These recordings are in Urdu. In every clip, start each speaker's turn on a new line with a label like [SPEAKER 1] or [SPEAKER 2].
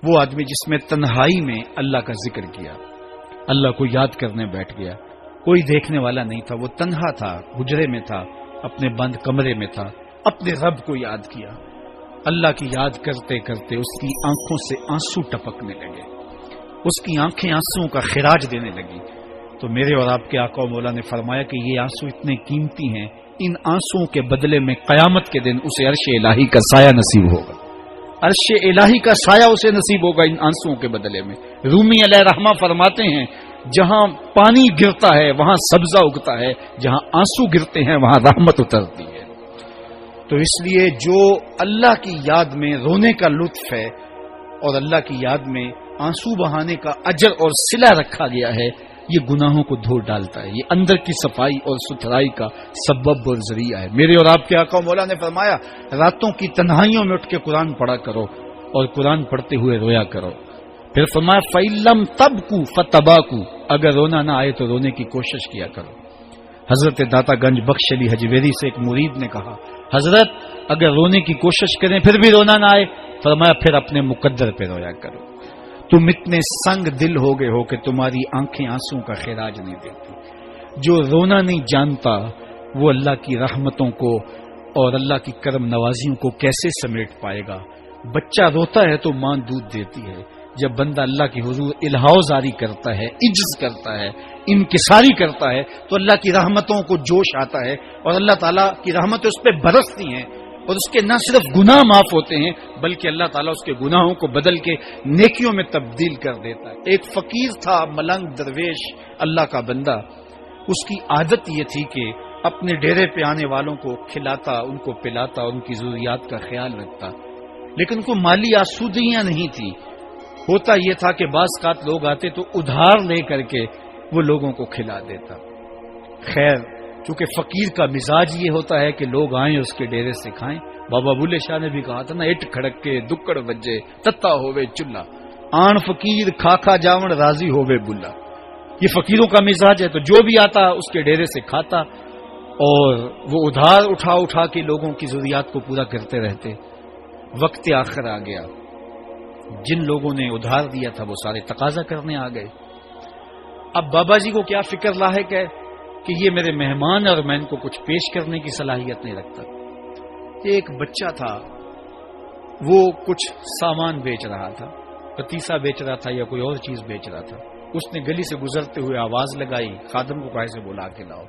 [SPEAKER 1] وہ آدمی جس میں تنہائی میں اللہ کا ذکر کیا، اللہ کو یاد کرنے بیٹھ گیا، کوئی دیکھنے والا نہیں تھا، وہ تنہا تھا، حجرے میں تھا، اپنے بند کمرے میں تھا، اپنے رب کو یاد کیا، اللہ کی یاد کرتے کرتے اس کی آنکھوں سے آنسو ٹپکنے لگے، اس کی آنکھیں آنسوؤں کا خراج دینے لگی. تو میرے اور آپ کے آقا و مولا نے فرمایا کہ یہ آنسو اتنے قیمتی ہیں، ان آنسوؤں کے بدلے میں قیامت کے دن اسے عرش الہی کا سایہ نصیب ہوگا، عرش الہی کا سایہ اسے نصیب ہوگا ان آنسوؤں کے بدلے میں. رومی علیہ رحمہ فرماتے ہیں جہاں پانی گرتا ہے وہاں سبزہ اگتا ہے، جہاں آنسو گرتے ہیں وہاں رحمت اترتی ہے. تو اس لیے جو اللہ کی یاد میں رونے کا لطف ہے اور اللہ کی یاد میں آنسو بہانے کا اجر اور صلہ رکھا گیا ہے، یہ گناہوں کو دھو ڈالتا ہے، یہ اندر کی صفائی اور ستھرائی کا سبب اور ذریعہ ہے. میرے اور آپ کے آقا مولا نے فرمایا راتوں کی تنہائیوں میں اٹھ کے قرآن پڑھا کرو اور قرآن پڑھتے ہوئے رویا کرو. پھر فرمایا فَإِلَّمْ تَبْكُوا فَتَبَاكُوا، اگر رونا نہ آئے تو رونے کی کوشش کیا کرو. حضرت داتا گنج بخش علی حجویری سے ایک مرید نے کہا حضرت اگر رونے کی کوشش کریں پھر بھی رونا نہ آئے، فرمایا پھر اپنے مقدر پہ رویا کرو. تم اتنے سنگ دل ہو گئے ہو کہ تمہاری آنکھیں آنسوں کا خراج نہیں دیتی. جو رونا نہیں جانتا وہ اللہ کی رحمتوں کو اور اللہ کی کرم نوازیوں کو کیسے سمیٹ پائے گا. بچہ روتا ہے تو ماں دودھ دیتی ہے، جب بندہ اللہ کی حضور الہاؤ زاری کرتا ہے، عجز کرتا ہے، انکساری کرتا ہے تو اللہ کی رحمتوں کو جوش آتا ہے اور اللہ تعالیٰ کی رحمتیں اس پہ برستی ہیں اور اس کے نہ صرف گناہ معاف ہوتے ہیں بلکہ اللہ تعالیٰ اس کے گناہوں کو بدل کے نیکیوں میں تبدیل کر دیتا ہے. ایک فقیر تھا، ملنگ درویش، اللہ کا بندہ. اس کی عادت یہ تھی کہ اپنے ڈیرے پہ آنے والوں کو کھلاتا، ان کو پلاتا، ان کی ضروریات کا خیال رکھتا، لیکن ان کو مالی آسودگیاں نہیں تھی. ہوتا یہ تھا کہ بعض اوقات لوگ آتے تو ادھار لے کر کے وہ لوگوں کو کھلا دیتا. خیر چونکہ فقیر کا مزاج یہ ہوتا ہے کہ لوگ آئیں اس کے ڈیرے سے کھائیں. بابا بلے شاہ نے بھی کہا تھا نا، اٹ کھڑک کے دکڑ بجے تتا ہوئے چلا، آن فقیر کھا کھا جاون راضی ہوئے بلا. یہ فقیروں کا مزاج ہے. تو جو بھی آتا اس کے ڈیرے سے کھاتا اور وہ ادھار اٹھا اٹھا کے لوگوں کی ضروریات کو پورا کرتے رہتے. وقت آخر آ گیا، جن لوگوں نے ادھار دیا تھا وہ سارے تقاضا کرنے آ گئے. اب بابا جی کو کیا فکر لاحق ہے کہ یہ میرے مہمان اور میں ان کو کچھ پیش کرنے کی صلاحیت نہیں رکھتا. ایک بچہ تھا، وہ کچھ سامان بیچ رہا تھا، پتیسا بیچ رہا تھا یا کوئی اور چیز بیچ رہا تھا. اس نے گلی سے گزرتے ہوئے آواز لگائی، خادم کو کہا سے بلا کے لاؤ.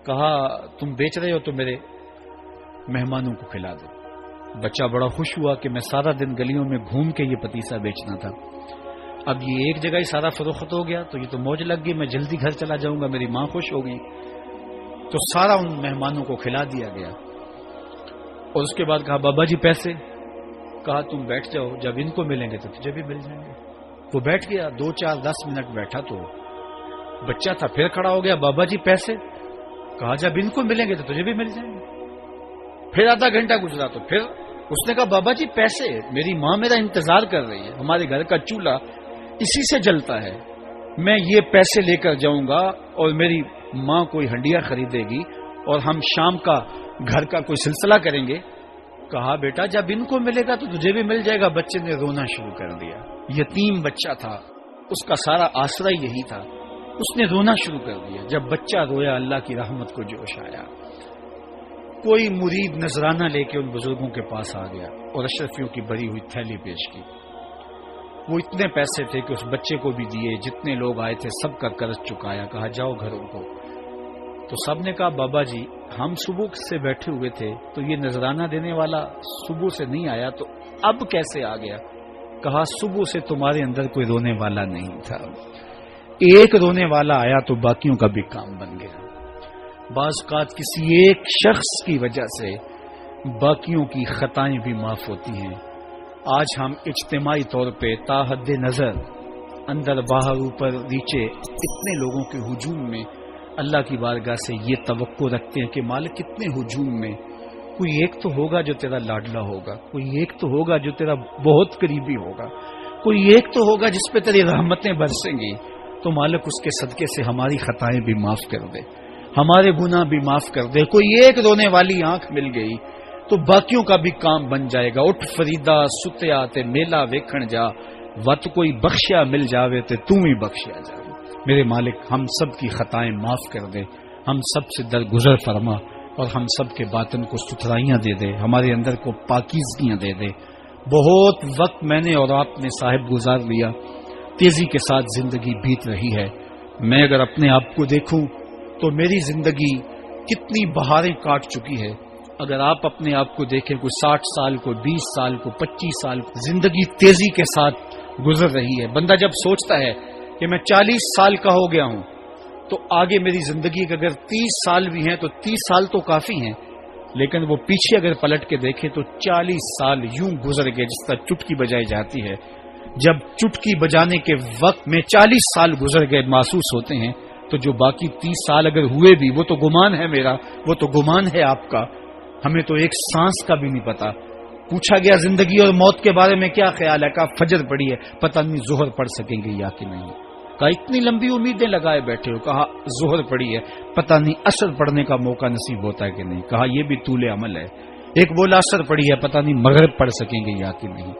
[SPEAKER 1] کہا تم بیچ رہے ہو تو میرے مہمانوں کو کھلا دو. بچہ بڑا خوش ہوا کہ میں سارا دن گلیوں میں گھوم کے یہ پتیسا بیچنا تھا، اب یہ ایک جگہ ہی سارا فروخت ہو گیا تو یہ تو موج لگ گئی، میں جلدی گھر چلا جاؤں گا، میری ماں خوش ہو گئی. تو سارا ان مہمانوں کو کھلا دیا گیا اور اس کے بعد کہا بابا جی پیسے. کہا تم بیٹھ جاؤ، جب ان کو ملیں گے تو تجھے بھی مل جائیں گے. وہ بیٹھ گیا، 2 4 10 منٹ بیٹھا تو بچہ تھا پھر کھڑا ہو گیا، بابا جی پیسے. کہا جب ان کو ملیں گے تو تجھے بھی مل جائیں گے. پھر آدھا گھنٹہ گزرا تو پھر اس نے کہا بابا جی پیسے، میری ماں میرا انتظار کر رہی ہے، ہمارے گھر کا چولہا اسی سے جلتا ہے، میں یہ پیسے لے کر جاؤں گا اور میری ماں کوئی ہنڈیا خریدے گی اور ہم شام کا گھر کا کوئی سلسلہ کریں گے. کہا بیٹا جب ان کو ملے گا تو تجھے بھی مل جائے گا. بچے نے رونا شروع کر دیا. یتیم بچہ تھا، اس کا سارا آسرا یہی تھا. اس نے رونا شروع کر دیا. جب بچہ رویا اللہ کی رحمت کو جوش آیا. کوئی مرید نذرانہ لے کے ان بزرگوں کے پاس آ گیا اور اشرفیوں کی بری ہوئی تھیلی پیش کی. وہ اتنے پیسے تھے کہ اس بچے کو بھی دیے، جتنے لوگ آئے تھے سب کا قرض چکایا. کہا جاؤ گھروں کو. تو سب نے کہا بابا جی ہم صبح سے بیٹھے ہوئے تھے تو یہ نذرانہ دینے والا صبح سے نہیں آیا تو اب کیسے آ گیا؟ کہا صبح سے تمہارے اندر کوئی رونے والا نہیں تھا، ایک رونے والا آیا تو باقیوں کا بھی کام بن گیا. بعض اوقات کسی ایک شخص کی وجہ سے باقیوں کی خطائیں بھی معاف ہوتی ہیں. آج ہم اجتماعی طور پہ تا حد نظر اندر باہر اوپر نیچے اتنے لوگوں کے ہجوم میں اللہ کی بارگاہ سے یہ توقع رکھتے ہیں کہ مالک کتنے ہجوم میں کوئی ایک تو ہوگا جو تیرا لاڈلا ہوگا، کوئی ایک تو ہوگا جو تیرا بہت قریبی ہوگا، کوئی ایک تو ہوگا جس پہ تیری رحمتیں برسیں گی. تو مالک اس کے صدقے سے ہماری خطائیں بھی معاف کر دے، ہمارے گناہ بھی معاف کر دے. کوئی ایک رونے والی آنکھ مل گئی، تو باقیوں کا بھی کام بن جائے گا. اٹھ فریدا ستیا تے میلہ ویکھن جا، وت کوئی بخشیا مل جاوے تے تو ہی بخشیا جا. میرے مالک ہم سب کی خطائیں معاف کر دے، ہم سب سے درگزر فرما اور ہم سب کے باطن کو ستھرائیاں دے دے، ہمارے اندر کو پاکیزگیاں دے دے. بہت وقت میں نے اور آپ نے صاحب گزار لیا، تیزی کے ساتھ زندگی بیت رہی ہے. میں اگر اپنے آپ کو دیکھوں تو میری زندگی کتنی بہاریں کاٹ چکی ہے. اگر آپ اپنے آپ کو دیکھیں، کوئی 60 سال، کوئی 20 سال، کوئی 25 سال، زندگی تیزی کے ساتھ گزر رہی ہے. بندہ جب سوچتا ہے کہ میں 40 سال کا ہو گیا ہوں تو آگے میری زندگی کے اگر 30 سال بھی ہیں تو 30 سال تو کافی ہیں، لیکن وہ پیچھے اگر پلٹ کے دیکھے تو 40 سال یوں گزر گئے جس طرح چٹکی بجائی جاتی ہے. جب چٹکی بجانے کے وقت میں 40 سال گزر گئے محسوس ہوتے ہیں، تو جو باقی 30 سال اگر ہوئے بھی، وہ تو گمان ہے میرا، وہ تو گمان ہے آپ کا. ہمیں تو ایک سانس کا بھی نہیں پتا. پوچھا گیا زندگی اور موت کے بارے میں کیا خیال ہے؟ کہا فجر پڑی ہے، پتہ نہیں ظہر پڑھ سکیں گے یا کہ نہیں. کہا اتنی لمبی امیدیں لگائے بیٹھے ہو. کہا ظہر پڑی ہے، پتہ نہیں عصر پڑھنے کا موقع نصیب ہوتا ہے کہ نہیں. کہا یہ بھی طول عمل ہے. ایک بولا عصر پڑی ہے، پتہ نہیں مغرب پڑھ سکیں گے یا کہ نہیں.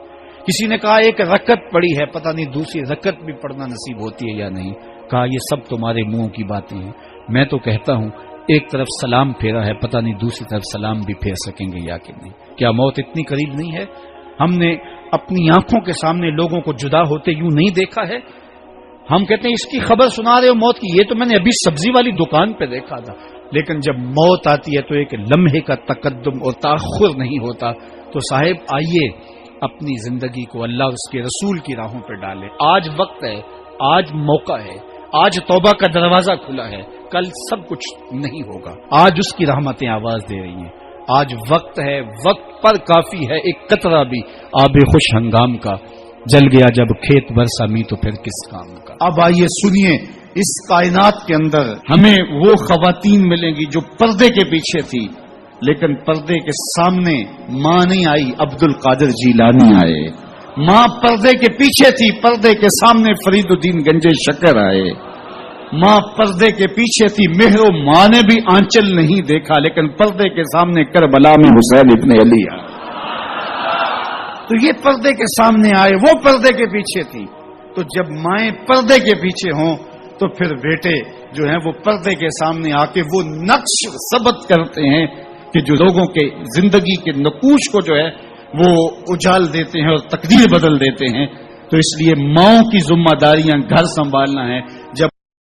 [SPEAKER 1] کسی نے کہا ایک رکعت پڑی ہے، پتہ نہیں دوسری رکعت بھی پڑھنا نصیب ہوتی ہے یا نہیں. کہا یہ سب تمہارے منہ کی باتیں ہیں. میں تو کہتا ہوں ایک طرف سلام پھیرا ہے، پتہ نہیں دوسری طرف سلام بھی پھیر سکیں گے یا کہ نہیں. کیا موت اتنی قریب نہیں ہے؟ ہم نے اپنی آنکھوں کے سامنے لوگوں کو جدا ہوتے یوں نہیں دیکھا ہے. ہم کہتے ہیں اس کی خبر سنا رہے ہو موت کی، یہ تو میں نے ابھی سبزی والی دکان پہ دیکھا تھا. لیکن جب موت آتی ہے تو ایک لمحے کا تقدم اور تاخر نہیں ہوتا. تو صاحب آئیے اپنی زندگی کو اللہ اور اس کے رسول کی راہوں پہ ڈالیں. آج وقت ہے، آج موقع ہے، آج توبہ کا دروازہ کھلا ہے. کل سب کچھ نہیں ہوگا. آج اس کی رحمتیں آواز دے رہی ہیں. آج وقت ہے، وقت پر کافی ہے ایک قطرہ بھی آب خوش ہنگام کا. جل گیا جب کھیت برسا می تو پھر کس کام کا. اب آئیے سنیے، اس کائنات کے اندر ہمیں وہ خواتین ملیں گی جو پردے کے پیچھے تھی، لیکن پردے کے سامنے ماں نہیں آئی، عبد القادر جیلانی آئے. ماں پردے کے پیچھے تھی، پردے کے سامنے فرید الدین گنجے شکر آئے. ماں پردے کے پیچھے تھی، مہر و ماں نے بھی آنچل نہیں دیکھا، لیکن پردے کے سامنے کربلا میں حسین ابن علی آئے. تو یہ پردے کے سامنے آئے، وہ پردے کے پیچھے تھی. تو جب مائیں پردے کے پیچھے ہوں تو پھر بیٹے جو ہیں وہ پردے کے سامنے آ کے وہ نقش ثبت کرتے ہیں کہ جو لوگوں کے زندگی کے نقوش کو جو ہے وہ اجال دیتے ہیں اور تقدیر بدل دیتے ہیں. تو اس لیے ماؤں کی ذمہ داریاں گھر سنبھالنا ہے. جب